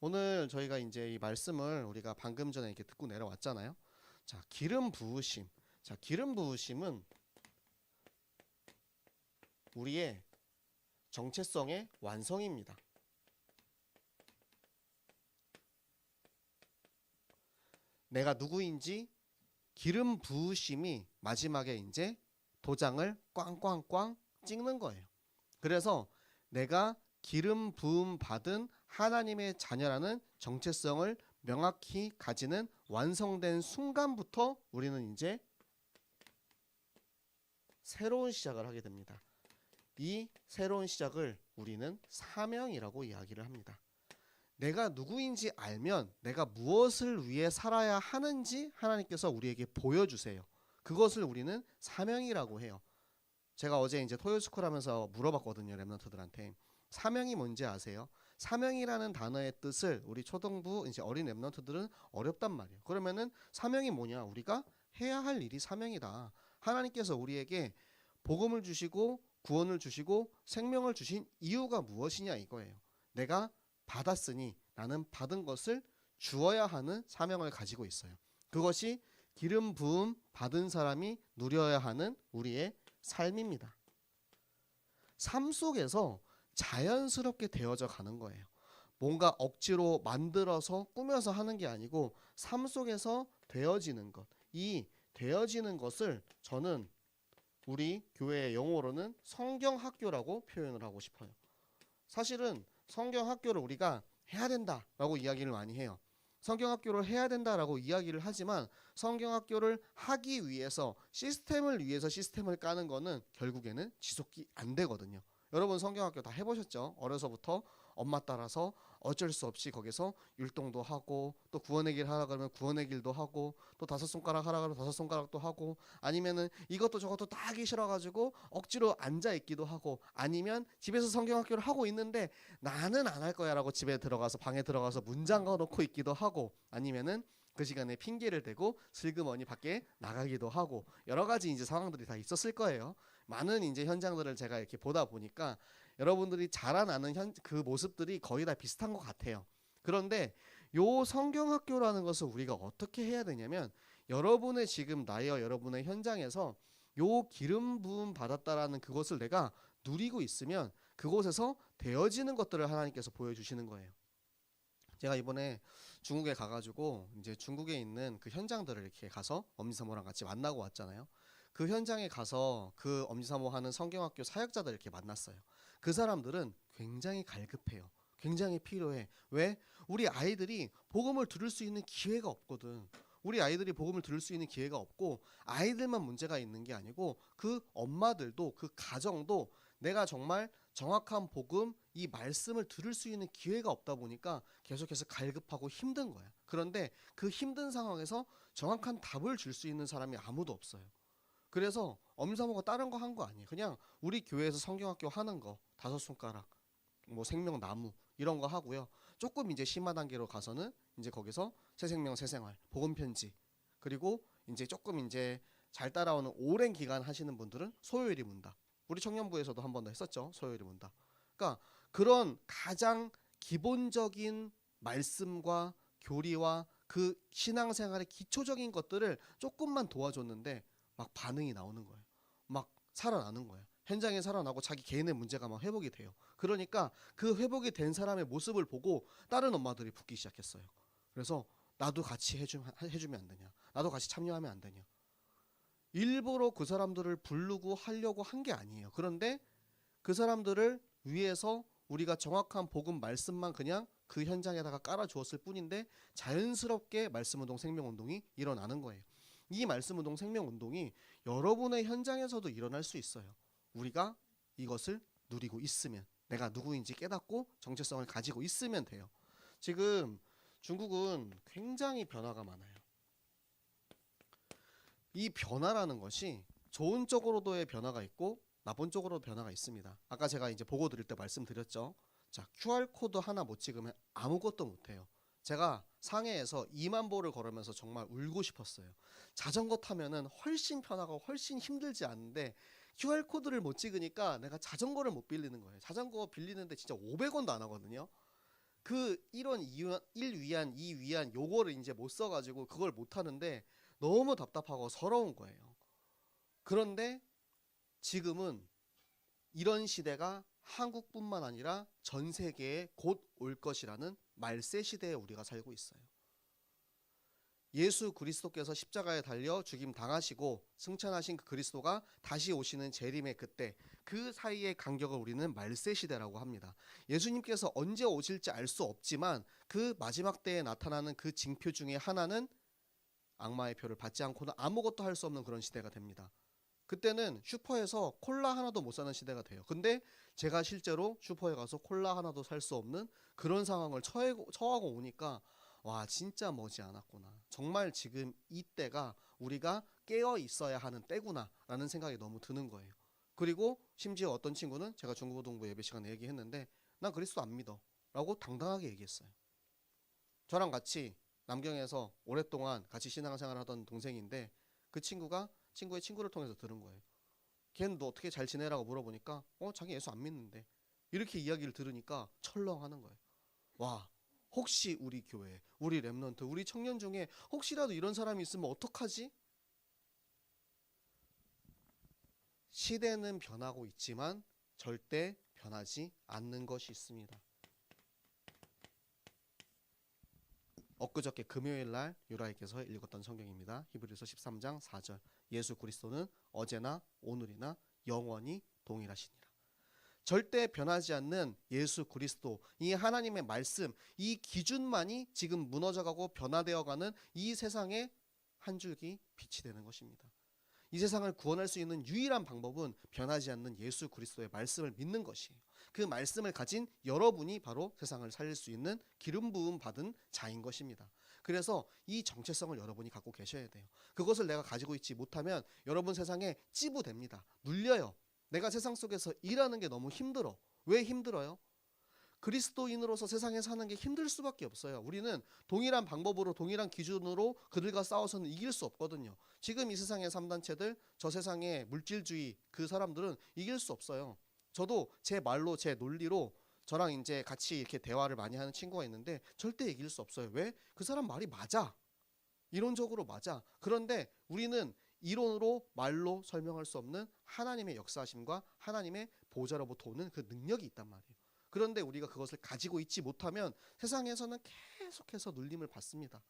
오늘 저희가 이제 이 말씀을 우리가 방금 전에 이렇게 듣고 내려왔잖아요. 자, 기름 부으심. 자, 기름 부으심은 우리의 정체성의 완성입니다. 내가 누구인지 기름 부으심이 마지막에 이제 도장을 꽝꽝꽝 찍는 거예요. 그래서 내가 기름 부음 받은 하나님의 자녀라는 정체성을 명확히 가지는 완성된 순간부터 우리는 이제 새로운 시작을 하게 됩니다. 이 새로운 시작을 우리는 사명이라고 이야기를 합니다. 내가 누구인지 알면 내가 무엇을 위해 살아야 하는지 하나님께서 우리에게 보여주세요. 그것을 우리는 사명이라고 해요. 제가 어제 이제 토요스쿨 하면서 물어봤거든요. 랩런트들한테. 사명이 뭔지 아세요? 사명이라는 단어의 뜻을 우리 초등부 이제 어린 랩런트들은 어렵단 말이에요. 그러면은 사명이 뭐냐? 우리가 해야 할 일이 사명이다. 하나님께서 우리에게 복음을 주시고 구원을 주시고 생명을 주신 이유가 무엇이냐 이거예요. 내가 받았으니 나는 받은 것을 주어야 하는 사명을 가지고 있어요. 그것이 기름 부음 받은 사람이 누려야 하는 우리의 삶입니다. 삶 속에서 자연스럽게 되어져 가는 거예요. 뭔가 억지로 만들어서 꾸며서 하는 게 아니고 삶 속에서 되어지는 것. 이 되어지는 것을 저는 우리 교회의 용어로는 성경학교라고 표현을 하고 싶어요. 사실은 성경학교를 우리가 해야 된다라고 이야기를 많이 해요. 성경학교를 해야 된다라고 이야기를 하지만 성경학교를 하기 위해서 시스템을 위해서 시스템을 까는 거는 결국에는 지속이 안 되거든요. 여러분 성경학교 다 해보셨죠? 어려서부터 엄마 따라서 어쩔 수 없이 거기서 율동도 하고 또 구원의 길 하라 그러면 구원의 길도 하고 또 다섯 손가락 하라 그러면 다섯 손가락도 하고 아니면은 이것도 저것도 다 하기 싫어가지고 억지로 앉아 있기도 하고 아니면 집에서 성경학교를 하고 있는데 나는 안 할 거야 라고 집에 들어가서 방에 들어가서 문 잠가 놓고 있기도 하고 아니면은 그 시간에 핑계를 대고 슬그머니 밖에 나가기도 하고 여러 가지 이제 상황들이 다 있었을 거예요. 많은 이제 현장들을 제가 이렇게 보다 보니까 여러분들이 자라나는 그 모습들이 거의 다 비슷한 것 같아요. 그런데 요 성경학교라는 것을 우리가 어떻게 해야 되냐면 여러분의 지금 나이와 여러분의 현장에서 요 기름 부음 받았다라는 그것을 내가 누리고 있으면 그곳에서 되어지는 것들을 하나님께서 보여주시는 거예요. 제가 이번에 중국에 가가지고 이제 중국에 있는 그 현장들을 이렇게 가서 엄지사모랑 같이 만나고 왔잖아요. 그 현장에 가서 그 엄지사모 하는 성경학교 사역자들 이렇게 만났어요. 그 사람들은 굉장히 갈급해요. 굉장히 필요해. 왜? 우리 아이들이 복음을 들을 수 있는 기회가 없거든. 우리 아이들이 복음을 들을 수 있는 기회가 없고 아이들만 문제가 있는 게 아니고 그 엄마들도 그 가정도 내가 정말 정확한 복음 이 말씀을 들을 수 있는 기회가 없다 보니까 계속해서 갈급하고 힘든 거야. 그런데 그 힘든 상황에서 정확한 답을 줄 수 있는 사람이 아무도 없어요. 그래서 엄사모가 다른 거 한 거 아니에요. 그냥 우리 교회에서 성경학교 하는 거 다섯 손가락 뭐 생명나무 이런 거 하고요. 조금 이제 심화 단계로 가서는 이제 거기서 새생명 새생활 복음 편지 그리고 이제 조금 이제 잘 따라오는 오랜 기간 하시는 분들은 소요일이 문다. 우리 청년부에서도 한 번 더 했었죠. 소요일이 문다. 그러니까 그런 가장 기본적인 말씀과 교리와 그 신앙생활의 기초적인 것들을 조금만 도와줬는데 막 반응이 나오는 거예요. 막 살아나는 거예요. 현장에 살아나고 자기 개인의 문제가 막 회복이 돼요. 그러니까 그 회복이 된 사람의 모습을 보고 다른 엄마들이 붙기 시작했어요. 그래서 나도 같이 해주면 안 되냐? 나도 같이 참여하면 안 되냐? 일부러 그 사람들을 부르고 하려고 한 게 아니에요. 그런데 그 사람들을 위해서 우리가 정확한 복음 말씀만 그냥 그 현장에다가 깔아주었을 뿐인데 자연스럽게 말씀운동 생명운동이 일어나는 거예요. 이 말씀운동 생명운동이 여러분의 현장에서도 일어날 수 있어요. 우리가 이것을 누리고 있으면 내가 누구인지 깨닫고 정체성을 가지고 있으면 돼요. 지금 중국은 굉장히 변화가 많아요. 이 변화라는 것이 좋은 쪽으로도의 변화가 있고 나쁜 쪽으로 변화가 있습니다. 아까 제가 이제 보고 드릴 때 말씀드렸죠. 자, QR코드 하나 못 찍으면 아무것도 못 해요. 제가 상해에서 2만 보를 걸으면서 정말 울고 싶었어요. 자전거 타면은 훨씬 편하고 훨씬 힘들지 않은데 QR코드를 못 찍으니까 내가 자전거를 못 빌리는 거예요. 자전거 빌리는데 진짜 500원도 안 하거든요. 그 1원, 2원, 1위안, 2위안 요거를 이제 못 써가지고 그걸 못 하는데 너무 답답하고 서러운 거예요. 그런데 지금은 이런 시대가 한국뿐만 아니라 전 세계에 곧 올 것이라는 말세 시대에 우리가 살고 있어요. 예수 그리스도께서 십자가에 달려 죽임 당하시고 승천하신 그 그리스도가 다시 오시는 재림의 그때, 그 사이의 간격을 우리는 말세 시대라고 합니다. 예수님께서 언제 오실지 알 수 없지만 그 마지막 때에 나타나는 그 징표 중에 하나는 악마의 표를 받지 않고는 아무것도 할 수 없는 그런 시대가 됩니다. 그때는 슈퍼에서 콜라 하나도 못 사는 시대가 돼요. 근데 제가 실제로 슈퍼에 가서 콜라 하나도 살 수 없는 그런 상황을 처하고 오니까 와, 진짜 머지 않았구나. 정말 지금 이때가 우리가 깨어 있어야 하는 때구나 라는 생각이 너무 드는 거예요. 그리고 심지어 어떤 친구는 제가 중고등부 예배 시간에 얘기했는데 난 그리스도 안 믿어 라고 당당하게 얘기했어요. 저랑 같이 남경에서 오랫동안 같이 신앙생활을 하던 동생인데 그 친구가 친구의 친구를 통해서 들은 거예요. 걔는 너 어떻게 잘 지내라고 물어보니까 자기 예수 안 믿는데, 이렇게 이야기를 들으니까 철렁하는 거예요. 와, 혹시 우리 교회, 우리 렘넌트, 우리 청년 중에 혹시라도 이런 사람이 있으면 어떡하지? 시대는 변하고 있지만 절대 변하지 않는 것이 있습니다. 엊그저께 금요일 날 유라이께서 읽었던 성경입니다. 히브리서 13장 4절. 예수 그리스도는 어제나 오늘이나 영원히 동일하시니라. 절대 변하지 않는 예수 그리스도, 이 하나님의 말씀, 이 기준만이 지금 무너져가고 변화되어가는 이 세상의 한 줄기 빛이 되는 것입니다. 이 세상을 구원할 수 있는 유일한 방법은 변하지 않는 예수 그리스도의 말씀을 믿는 것이에요. 그 말씀을 가진 여러분이 바로 세상을 살릴 수 있는 기름 부음 받은 자인 것입니다. 그래서 이 정체성을 여러분이 갖고 계셔야 돼요. 그것을 내가 가지고 있지 못하면 여러분 세상에 찌부됩니다. 눌려요. 내가 세상 속에서 일하는 게 너무 힘들어. 왜 힘들어요? 그리스도인으로서 세상에 사는 게 힘들 수밖에 없어요. 우리는 동일한 방법으로 동일한 기준으로 그들과 싸워서는 이길 수 없거든요. 지금 이 세상의 3단체들, 저 세상의 물질주의 그 사람들은 이길 수 없어요. 저도 제 말로 제 논리로 저랑 이제 같이 이렇게 대화를 많이 하는 친구가 있는데 절대 이길 수 없어요. 왜? 그 사람 말이 맞아. 이론적으로 맞아. 그런데 우리는 이론으로 말로 설명할 수 없는 하나님의 역사하심과 하나님의 보좌로부터 오는 그 능력이 있단 말이에요. 그런데 우리가 그것을 가지고 있지 못하면 세상에서는 계속해서 눌림을 받습니다.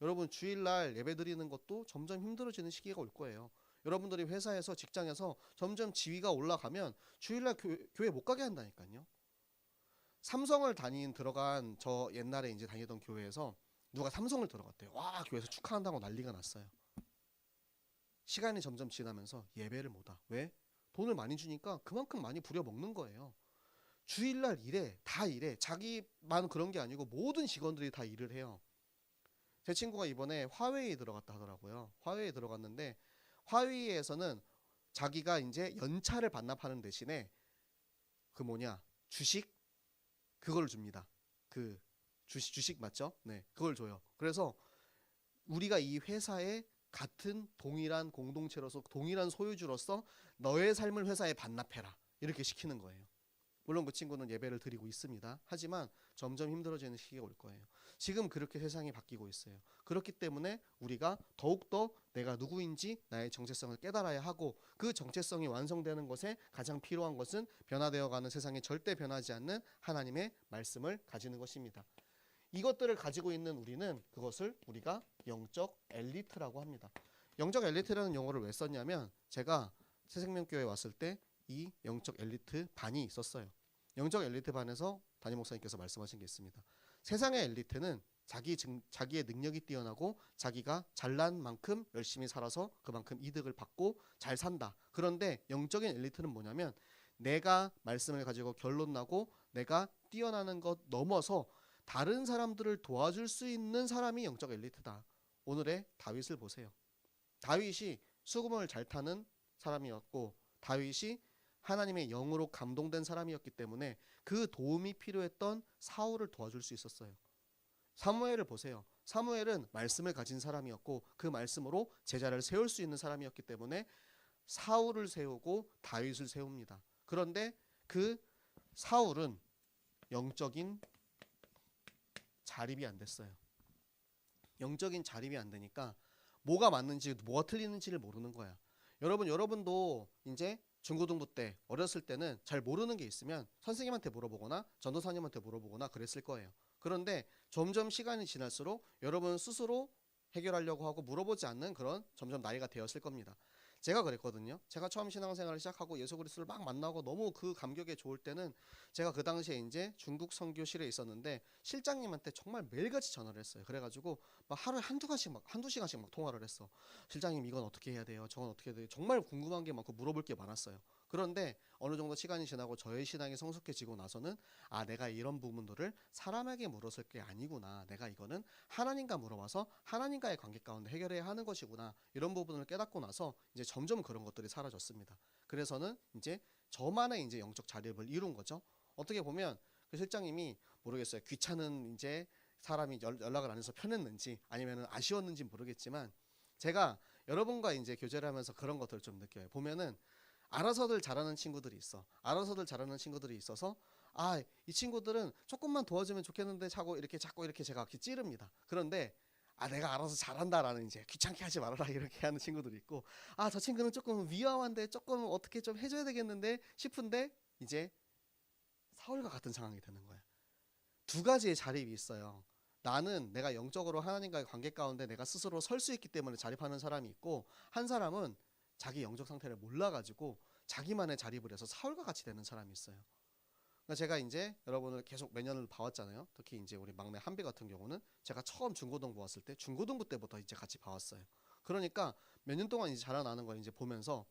여러분 주일날 예배 드리는 것도 점점 힘들어지는 시기가 올 거예요. 여러분들이 회사에서 직장에서 점점 지위가 올라가면 주일날 교회 못 가게 한다니까요. 삼성을 들어간 저 옛날에 이제 다니던 교회에서 누가 삼성을 들어갔대요. 와, 교회에서 축하한다고 난리가 났어요. 시간이 점점 지나면서 예배를 못 와. 왜? 돈을 많이 주니까 그만큼 많이 부려먹는 거예요. 주일날 일해, 다 일해. 자기만 그런 게 아니고 모든 직원들이 다 일을 해요. 제 친구가 이번에 화웨이에 들어갔다 하더라고요. 화웨이에 들어갔는데 화웨이에서는 자기가 이제 연차를 반납하는 대신에 주식 그걸 줍니다. 그 주식 맞죠? 네, 그걸 줘요. 그래서 우리가 이 회사에 같은 동일한 공동체로서 동일한 소유주로서 너의 삶을 회사에 반납해라, 이렇게 시키는 거예요. 물론 그 친구는 예배를 드리고 있습니다. 하지만 점점 힘들어지는 시기가 올 거예요. 지금 그렇게 세상이 바뀌고 있어요. 그렇기 때문에 우리가 더욱더 내가 누구인지 나의 정체성을 깨달아야 하고, 그 정체성이 완성되는 것에 가장 필요한 것은 변화되어가는 세상에 절대 변하지 않는 하나님의 말씀을 가지는 것입니다. 이것들을 가지고 있는 우리는 그것을 우리가 영적 엘리트라고 합니다. 영적 엘리트라는 용어를 왜 썼냐면 제가 새생명교회에 왔을 때 이 영적 엘리트 반이 있었어요. 영적 엘리트 반에서 담임 목사님께서 말씀하신 게 있습니다. 세상의 엘리트는 자기의 능력이 뛰어나고 자기가 잘난 만큼 열심히 살아서 그만큼 이득을 받고 잘 산다. 그런데 영적인 엘리트는 뭐냐면 내가 말씀을 가지고 결론 나고 내가 뛰어나는 것 넘어서 다른 사람들을 도와줄 수 있는 사람이 영적 엘리트다. 오늘의 다윗을 보세요. 다윗이 수금을 잘 타는 사람이었고 다윗이 하나님의 영으로 감동된 사람이었기 때문에 그 도움이 필요했던 사울을 도와줄 수 있었어요. 사무엘을 보세요. 사무엘은 말씀을 가진 사람이었고 그 말씀으로 제자를 세울 수 있는 사람이었기 때문에 사울을 세우고 다윗을 세웁니다. 그런데 그 사울은 영적인 자립이 안 됐어요. 영적인 자립이 안 되니까 뭐가 맞는지 뭐가 틀리는지를 모르는 거야. 여러분도 이제 중고등부 때 어렸을 때는 잘 모르는 게 있으면 선생님한테 물어보거나 전도사님한테 물어보거나 그랬을 거예요. 그런데 점점 시간이 지날수록 여러분 스스로 해결하려고 하고 물어보지 않는 그런 점점 나이가 되었을 겁니다. 제가 그랬거든요. 제가 처음 신앙생활을 시작하고 예수 그리스도를 막 만나고 너무 그 감격에 좋을 때는 제가 그 당시에 이제 중국 선교실에 있었는데 실장님한테 정말 매일같이 전화를 했어요. 그래가지고 막 하루에 한두 시간씩 막 통화를 했어. 실장님 이건 어떻게 해야 돼요? 저건 어떻게 해야 돼요? 정말 궁금한 게 많고 물어볼 게 많았어요. 그런데 어느 정도 시간이 지나고 저의 신앙이 성숙해지고 나서는 내가 이런 부분들을 사람에게 물었을 게 아니구나. 내가 이거는 하나님과 물어봐서 하나님과의 관계 가운데 해결해야 하는 것이구나. 이런 부분을 깨닫고 나서 이제 점점 그런 것들이 사라졌습니다. 그래서는 이제 저만의 이제 영적 자립을 이룬 거죠. 어떻게 보면 그 실장님이 모르겠어요. 귀찮은 이제 사람이 연락을 안 해서 편했는지 아니면 아쉬웠는지 모르겠지만 제가 여러분과 이제 교제를 하면서 그런 것들을 좀 느껴요. 보면은 알아서들 잘하는 친구들이 있어. 알아서들 잘하는 친구들이 있어서 이 친구들은 조금만 도와주면 좋겠는데 자꾸 이렇게 제가 이렇게 찌릅니다. 그런데 내가 알아서 잘한다라는 이제 귀찮게 하지 말아라 이렇게 하는 친구들이 있고 저 친구는 조금 위험한데 조금 어떻게 좀 해줘야 되겠는데 싶은데 이제 사울과 같은 상황이 되는 거야. 두 가지의 자립이 있어요. 나는 내가 영적으로 하나님과의 관계 가운데 내가 스스로 설 수 있기 때문에 자립하는 사람이 있고 한 사람은 자기 영적 상태를 몰라가지고 자기만의 자립을 해서 사울과 같이 되는 사람이 있어요. 그러니까 제가 이제 여러분을 계속 몇 년을 봐왔잖아요. 특히 이제 우리 막내 한비 같은 경우는 제가 처음 중고등부 왔을 때 중고등부 때부터 이제 같이 봐왔어요. 그러니까 몇 년 동안 이제 자라나는 걸 이제 보면서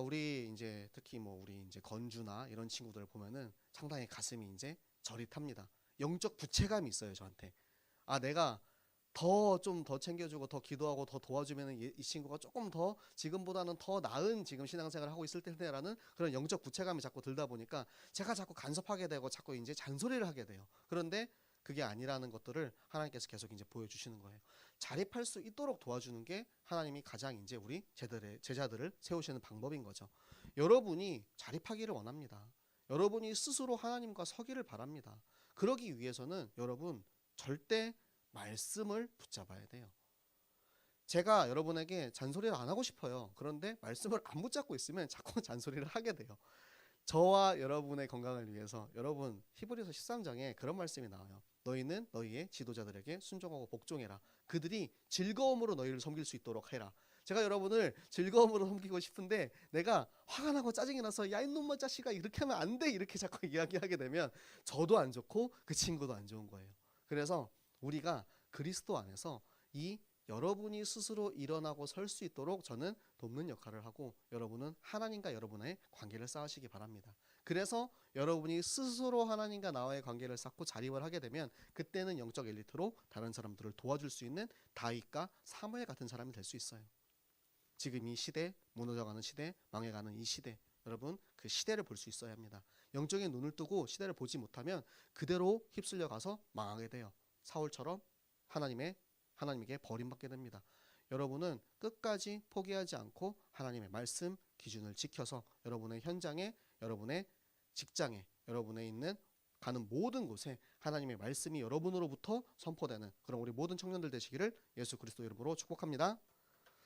우리 이제 특히 뭐 우리 이제 건주나 이런 친구들 보면은 상당히 가슴이 이제 저릿합니다. 영적 부채감이 있어요, 저한테. 내가 좀 더 챙겨주고 더 기도하고 더 도와주면 이 친구가 조금 더 지금보다는 더 나은 지금 신앙생활을 하고 있을 텐데라는 그런 영적 부채감이 자꾸 들다 보니까 제가 자꾸 간섭하게 되고 자꾸 이제 잔소리를 하게 돼요. 그런데 그게 아니라는 것들을 하나님께서 계속 이제 보여주시는 거예요. 자립할 수 있도록 도와주는 게 하나님이 가장 이제 우리 제자들을 세우시는 방법인 거죠. 여러분이 자립하기를 원합니다. 여러분이 스스로 하나님과 서기를 바랍니다. 그러기 위해서는 여러분 절대 말씀을 붙잡아야 돼요. 제가 여러분에게 잔소리를 안 하고 싶어요. 그런데 말씀을 안 붙잡고 있으면 자꾸 잔소리를 하게 돼요. 저와 여러분의 건강을 위해서 여러분 히브리서 13장에 그런 말씀이 나와요. 너희는 너희의 지도자들에게 순종하고 복종해라. 그들이 즐거움으로 너희를 섬길 수 있도록 해라. 제가 여러분을 즐거움으로 섬기고 싶은데 내가 화가 나고 짜증이 나서 야 이놈의 자식아 이렇게 하면 안 돼 이렇게 자꾸 이야기하게 되면 저도 안 좋고 그 친구도 안 좋은 거예요. 그래서 우리가 그리스도 안에서 이 여러분이 스스로 일어나고 설 수 있도록 저는 돕는 역할을 하고 여러분은 하나님과 여러분의 관계를 쌓으시기 바랍니다. 그래서 여러분이 스스로 하나님과 나와의 관계를 쌓고 자립을 하게 되면 그때는 영적 엘리트로 다른 사람들을 도와줄 수 있는 다윗과 사무엘 같은 사람이 될 수 있어요. 지금 이 시대, 무너져가는 시대, 망해가는 이 시대, 여러분 그 시대를 볼 수 있어야 합니다. 영적인 눈을 뜨고 시대를 보지 못하면 그대로 휩쓸려 가서 망하게 돼요. 사울처럼 하나님에게 버림받게 됩니다. 여러분은 끝까지 포기하지 않고 하나님의 말씀 기준을 지켜서 여러분의 현장에, 여러분의 직장에, 여러분의 있는 가는 모든 곳에 하나님의 말씀이 여러분으로부터 선포되는 그런 우리 모든 청년들 되시기를 예수 그리스도 이름으로 축복합니다.